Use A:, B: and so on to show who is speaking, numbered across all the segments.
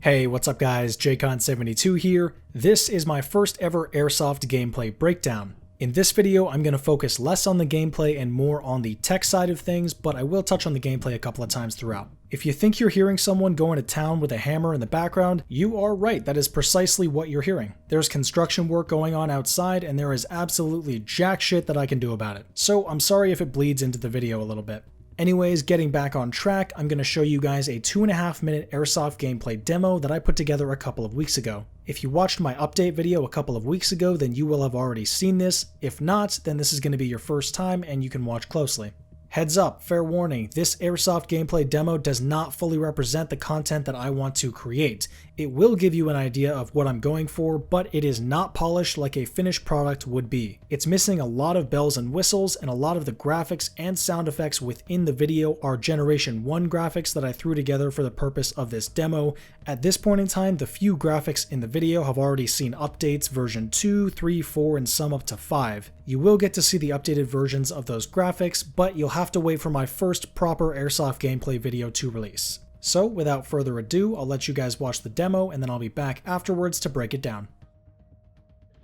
A: Hey, what's up guys, JCon72 here. This is my first ever Airsoft gameplay breakdown. In this video, I'm going to focus less on the gameplay and more on the tech side of things, but I will touch on the gameplay a couple of times throughout. If you think you're hearing someone going to town with a hammer in the background, you are right, that is precisely what you're hearing. There's construction work going on outside and there is absolutely jack shit that I can do about it. So I'm sorry if it bleeds into the video a little bit. Anyways, getting back on track, I'm going to show you guys a 2.5 minute Airsoft gameplay demo that I put together a couple of weeks ago. If you watched my update video a couple of weeks ago, then you will have already seen this. If not, then this is going to be your first time and you can watch closely. Heads up, fair warning, this Airsoft gameplay demo does not fully represent the content that I want to create. It will give you an idea of what I'm going for, but it is not polished like a finished product would be. It's missing a lot of bells and whistles, and a lot of the graphics and sound effects within the video are Generation 1 graphics that I threw together for the purpose of this demo. At this point in time, the few graphics in the video have already seen updates version 2, 3, 4, and some up to 5. You will get to see the updated versions of those graphics, but you'll have to wait for my first proper Airsoft gameplay video to release. So without further ado, I'll let you guys watch the demo and then I'll be back afterwards to break it down.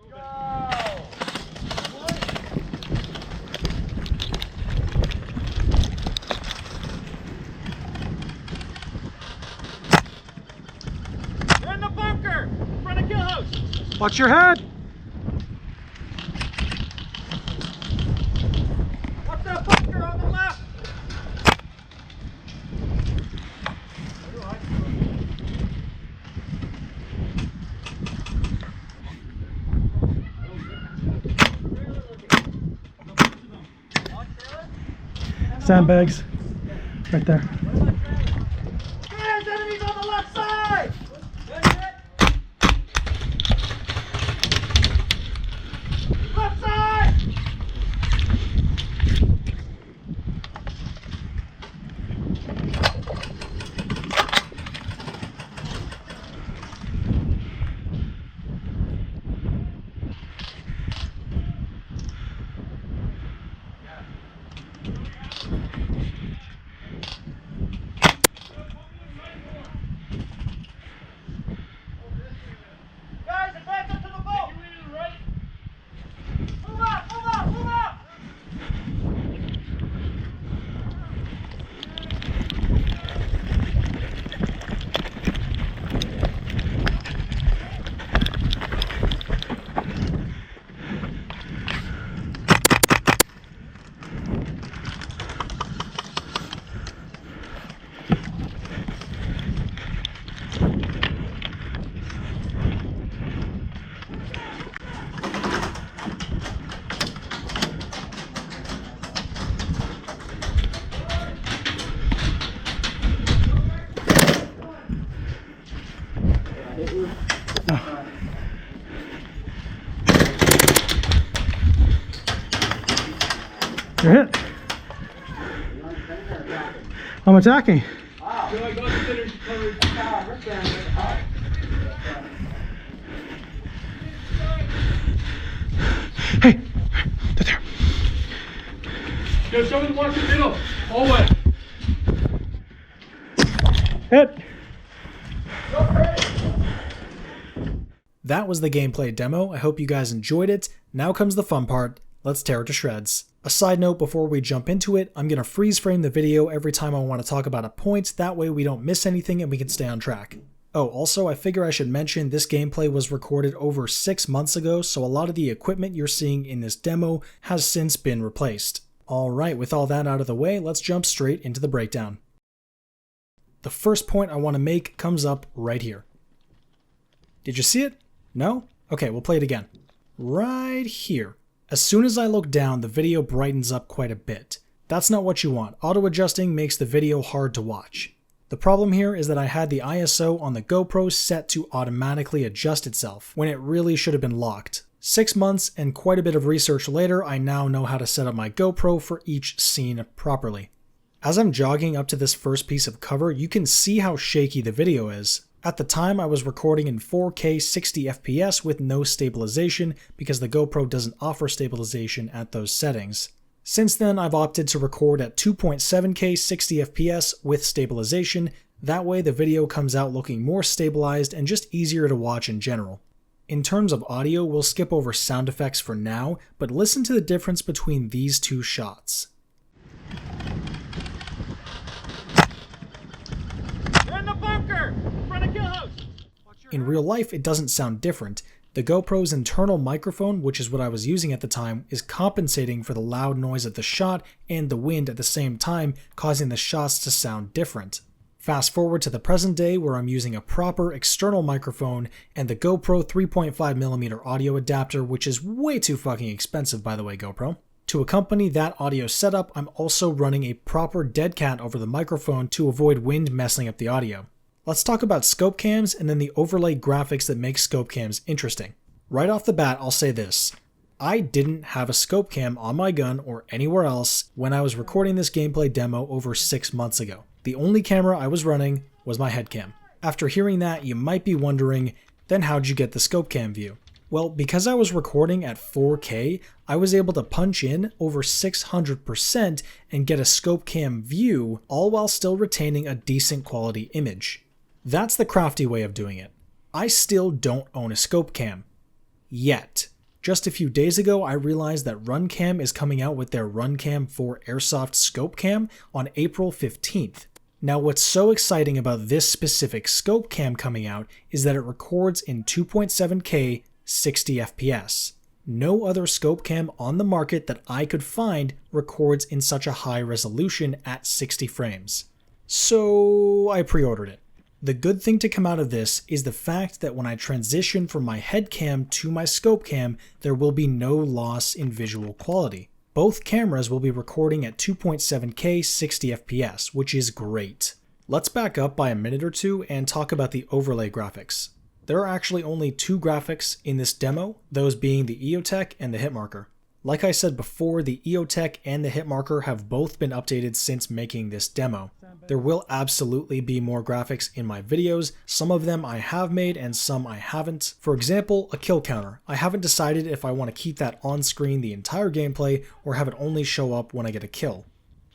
B: You're in the bunker! In front of kill house!
A: Watch your head!
B: Watch that bunker on the left!
A: Sandbags, right there.
B: There's enemies on the left side! Left side! Guys, advance up to the boat! Move up, move up, move up!
A: You're hit. I'm attacking. Hey, they're there.
B: Yo, someone watch the middle. Always.
A: Hit. That was the gameplay demo. I hope you guys enjoyed it. Now comes the fun part. Let's tear it to shreds. A side note before we jump into it, I'm going to freeze frame the video every time I want to talk about a point, that way we don't miss anything and we can stay on track. Oh, also I figure I should mention this gameplay was recorded over 6 months ago, so a lot of the equipment you're seeing in this demo has since been replaced. Alright, with all that out of the way, let's jump straight into the breakdown. The first point I want to make comes up right here. Did you see it? No? Okay, we'll play it again. Right here. As soon as I look down, the video brightens up quite a bit. That's not what you want. Auto-adjusting makes the video hard to watch. The problem here is that I had the ISO on the GoPro set to automatically adjust itself, when it really should have been locked. 6 months and quite a bit of research later, I now know how to set up my GoPro for each scene properly. As I'm jogging up to this first piece of cover, you can see how shaky the video is. At the time, I was recording in 4K 60 FPS with no stabilization because the GoPro doesn't offer stabilization at those settings. Since then, I've opted to record at 2.7K 60 FPS with stabilization. That way the video comes out looking more stabilized and just easier to watch in general. In terms of audio, we'll skip over sound effects for now, but listen to the difference between these two shots.
C: They're in the bunker! In front of kill house!
A: In real life, it doesn't sound different. The GoPro's internal microphone, which is what I was using at the time, is compensating for the loud noise of the shot and the wind at the same time, causing the shots to sound different. Fast forward to the present day where I'm using a proper external microphone and the GoPro 3.5mm audio adapter, which is way too fucking expensive, by the way, GoPro. To accompany that audio setup, I'm also running a proper dead cat over the microphone to avoid wind messing up the audio. Let's talk about scope cams and then the overlay graphics that make scope cams interesting. Right off the bat, I'll say this. I didn't have a scope cam on my gun or anywhere else when I was recording this gameplay demo over 6 months ago. The only camera I was running was my head cam. After hearing that, you might be wondering, then how'd you get the scope cam view? Well, because I was recording at 4K, I was able to punch in over 600% and get a scope cam view, all while still retaining a decent quality image. That's the crafty way of doing it. I still don't own a scope cam. Yet. Just a few days ago, I realized that RunCam is coming out with their RunCam 4 Airsoft scope cam on April 15th. Now, what's so exciting about this specific scope cam coming out is that it records in 2.7K 60 FPS. No other scope cam on the market that I could find records in such a high resolution at 60 frames. So I pre-ordered it. The good thing to come out of this is the fact that when I transition from my head cam to my scope cam, there will be no loss in visual quality. Both cameras will be recording at 2.7K 60 FPS, which is great. Let's back up by a minute or two and talk about the overlay graphics. There are actually only 2 graphics in this demo, those being the EOTech and the hit marker. Like I said before, the EOTech and the hit marker have both been updated since making this demo. There will absolutely be more graphics in my videos. Some of them I have made and some I haven't. For example, a kill counter. I haven't decided if I want to keep that on screen the entire gameplay or have it only show up when I get a kill.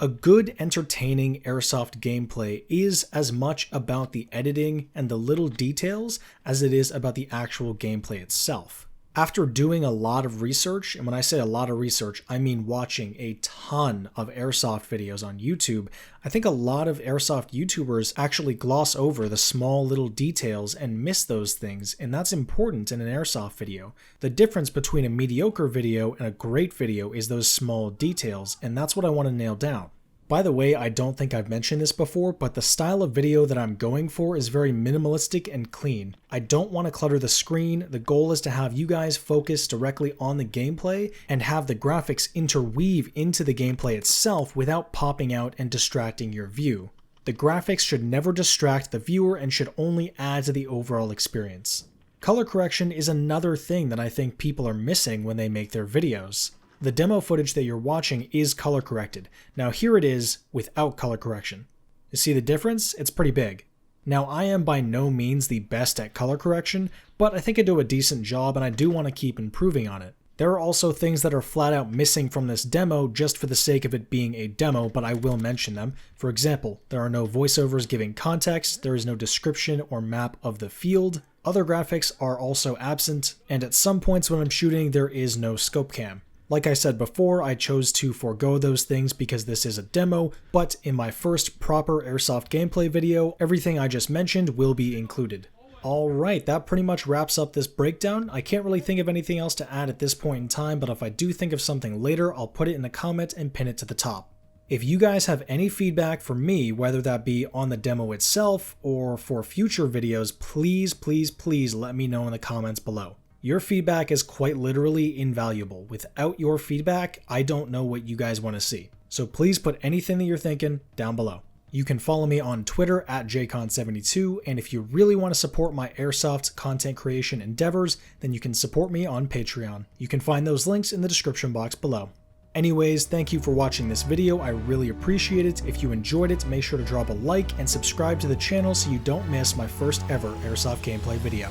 A: A good, entertaining Airsoft gameplay is as much about the editing and the little details as it is about the actual gameplay itself. After doing a lot of research, and when I say a lot of research, I mean watching a ton of Airsoft videos on YouTube, I think a lot of Airsoft YouTubers actually gloss over the small little details and miss those things, and that's important in an Airsoft video. The difference between a mediocre video and a great video is those small details, and that's what I want to nail down. By the way, I don't think I've mentioned this before, but the style of video that I'm going for is very minimalistic and clean. I don't want to clutter the screen. The goal is to have you guys focus directly on the gameplay and have the graphics interweave into the gameplay itself without popping out and distracting your view. The graphics should never distract the viewer and should only add to the overall experience. Color correction is another thing that I think people are missing when they make their videos. The demo footage that you're watching is color corrected. Now here it is without color correction. You see the difference? It's pretty big. Now I am by no means the best at color correction, but I think I do a decent job and I do want to keep improving on it. There are also things that are flat out missing from this demo just for the sake of it being a demo, but I will mention them. For example, there are no voiceovers giving context, there is no description or map of the field. Other graphics are also absent, and at some points when I'm shooting there is no scope cam. Like I said before, I chose to forego those things because this is a demo, but in my first proper Airsoft gameplay video, everything I just mentioned will be included. Alright, that pretty much wraps up this breakdown. I can't really think of anything else to add at this point in time, but if I do think of something later, I'll put it in a comment and pin it to the top. If you guys have any feedback for me, whether that be on the demo itself or for future videos, please let me know in the comments below. Your feedback is quite literally invaluable. Without your feedback, I don't know what you guys want to see. So please put anything that you're thinking down below. You can follow me on Twitter at jcon72, and if you really want to support my Airsoft content creation endeavors, then you can support me on Patreon. You can find those links in the description box below. Anyways, thank you for watching this video. I really appreciate it. If you enjoyed it, make sure to drop a like and subscribe to the channel so you don't miss my first ever Airsoft gameplay video.